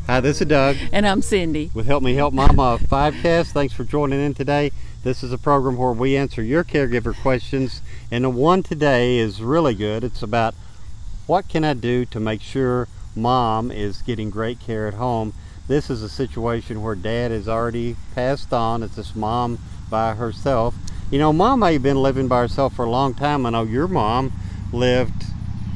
Hi, this is Doug. And I'm Cindy. With Me Help Momma 5cast. Thanks for joining in today. This is a program where we answer your caregiver questions, and the one today is really good. It's about what can I do to make sure mom is getting great care at home. This is a situation where dad has already passed on. It's this mom by herself. You know, mom may have been living by herself for a long time. I know your mom lived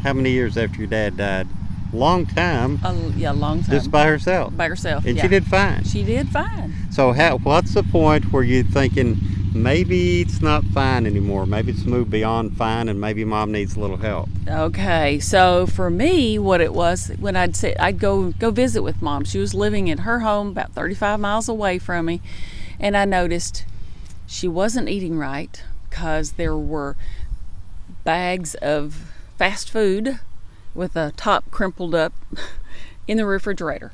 how many years after your dad died? Long time. Yeah, long time. Just by herself. By herself. And yeah. she did fine. She did fine. So what's the point where you're thinking maybe it's not fine anymore? Maybe it's moved beyond fine and maybe mom needs a little help. Okay, so for me, what it was, when I'd go visit with mom. She was living in her home about 35 miles away from me, and I noticed she wasn't eating right because there were bags of fast food with the top crumpled up in the refrigerator.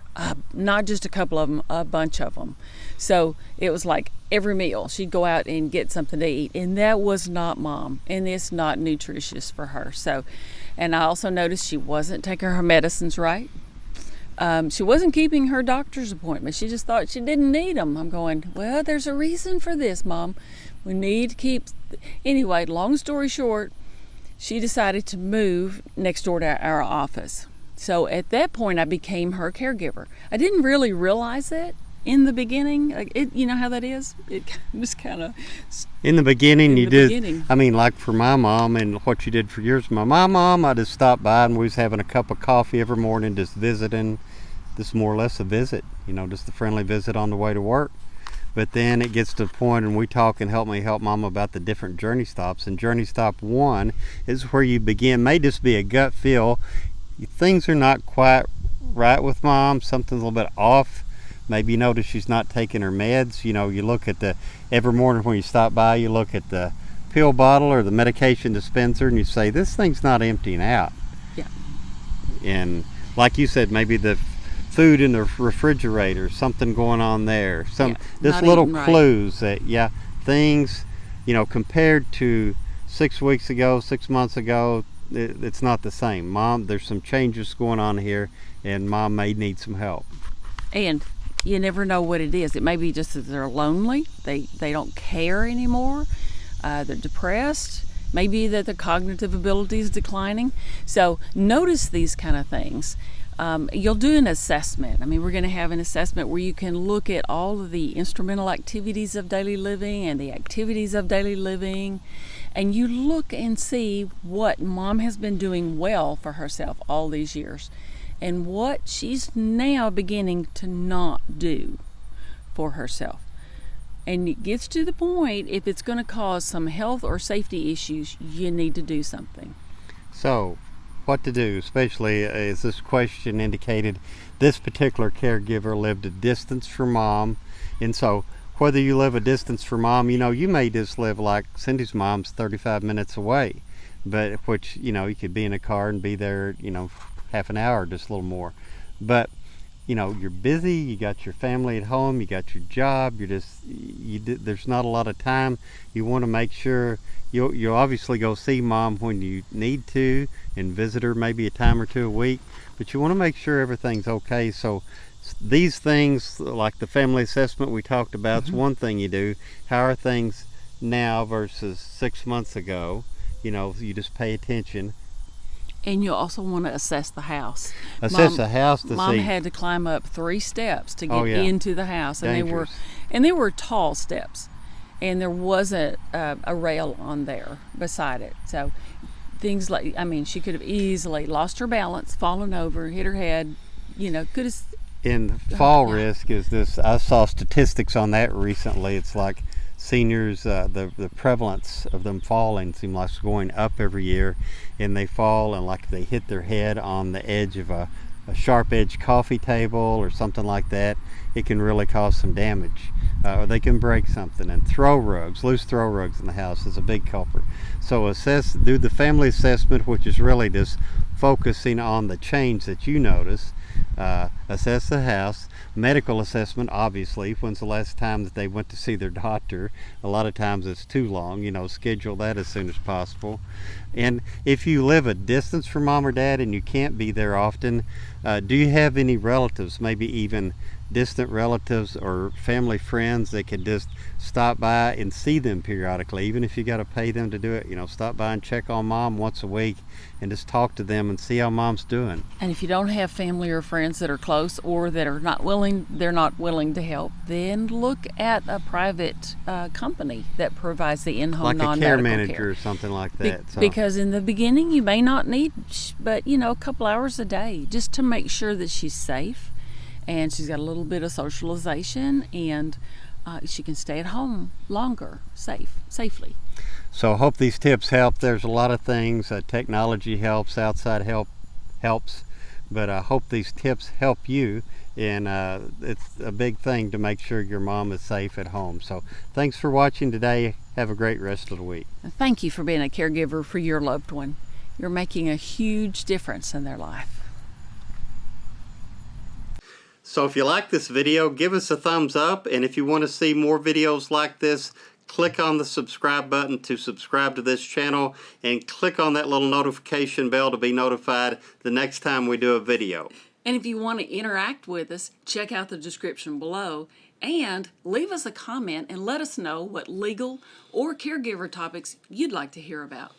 Not just a couple of them, a bunch of them. So it was like every meal she'd go out and get something to eat, and that was not mom, and it's not nutritious for her. So, and I also noticed she wasn't taking her medicines right. She wasn't keeping her doctor's appointments. She just thought she didn't need them. I'm going, well, there's a reason for this, Mom. We need to keep... Anyway, long story short, she decided to move next door to our office. So at that point, I became her caregiver. I didn't really realize it in the beginning. You know how that is? It just kind of... In the beginning, you did. I mean, like for my mom and what you did for yours. My mom, I just stopped by and we was having a cup of coffee every morning, just visiting. This is more or less a visit, you know, just a friendly visit on the way to work. But then it gets to the point, and we talk and Me Help Mom about the different journey stops. And journey stop 1 is where you begin. May just be a gut feel. Things are not quite right with mom. Something's a little bit off. Maybe you notice she's not taking her meds. You know, you look at every morning when you stop by, you look at the pill bottle or the medication dispenser, and you say, this thing's not emptying out. Yeah. And like you said, maybe the food in the refrigerator, something going on there. Just little clues that, things, you know, compared to 6 weeks ago, 6 months ago, it's not the same. Mom, there's some changes going on here, and mom may need some help. And you never know what it is. It may be just that they're lonely. They don't care anymore. They're depressed. Maybe that their cognitive ability is declining. So notice these kind of things. You'll do an assessment. I mean, we're going to have an assessment where you can look at all of the instrumental activities of daily living and the activities of daily living, and you look and see what mom has been doing well for herself all these years and what she's now beginning to not do for herself. And it gets to the point, if it's going to cause some health or safety issues, you need to do something. So, what to do, especially as this question indicated, this particular caregiver lived a distance from mom. And so whether you live a distance from mom, you know, you may just live like Cindy's mom's 35 minutes away, but which, you know, you could be in a car and be there, you know, half an hour, just a little more. But, you know, you're busy, you got your family at home, you got your job, there's not a lot of time. You want to make sure you'll obviously go see mom when you need to and visit her maybe a time or two a week, but you want to make sure everything's okay. So these things, like the family assessment we talked about, is one thing you do. How are things now versus 6 months ago? You know, you just pay attention. And you also want to assess the house. Assess the house to see. Mom had to climb up 3 steps to get into the house, and they were tall steps, and there wasn't a rail on there beside it. So things like, I mean, she could have easily lost her balance, fallen over, hit her head. You know, could have. And fall risk is this. I saw statistics on that recently. It's like seniors, the prevalence of them falling seems like it's going up every year, and they fall and like they hit their head on the edge of a sharp edge coffee table or something like that, it can really cause some damage, or they can break something. And loose throw rugs in the house is a big culprit. So do the family assessment, which is really just focusing on the change that you notice. assess the house, medical assessment, obviously. When's the last time that they went to see their doctor? A lot of times it's too long, schedule that as soon as possible. And if you live a distance from mom or dad and you can't be there often, do you have any relatives, maybe even distant relatives or family friends that could just stop by and see them periodically, even if you got to pay them to do it? Stop by and check on mom once a week and just talk to them and see how mom's doing. And if you don't have family or friends that are close or that are they're not willing to help, then look at a private company that provides the in-home like non-medical care manager or something like that. Because in the beginning you may not need, but a couple hours a day just to make sure that she's safe and she's got a little bit of socialization and she can stay at home longer safely. So I hope these tips help. There's a lot of things. Technology helps, outside help helps, but I hope these tips help you. And it's a big thing to make sure your mom is safe at home. So thanks for watching today. Have a great rest of the week. Thank you for being a caregiver for your loved one. You're making a huge difference in their life. So if you like this video, give us a thumbs up. And if you want to see more videos like this, click on the subscribe button to subscribe to this channel and click on that little notification bell to be notified the next time we do a video. And if you want to interact with us, check out the description below and leave us a comment and let us know what legal or caregiver topics you'd like to hear about.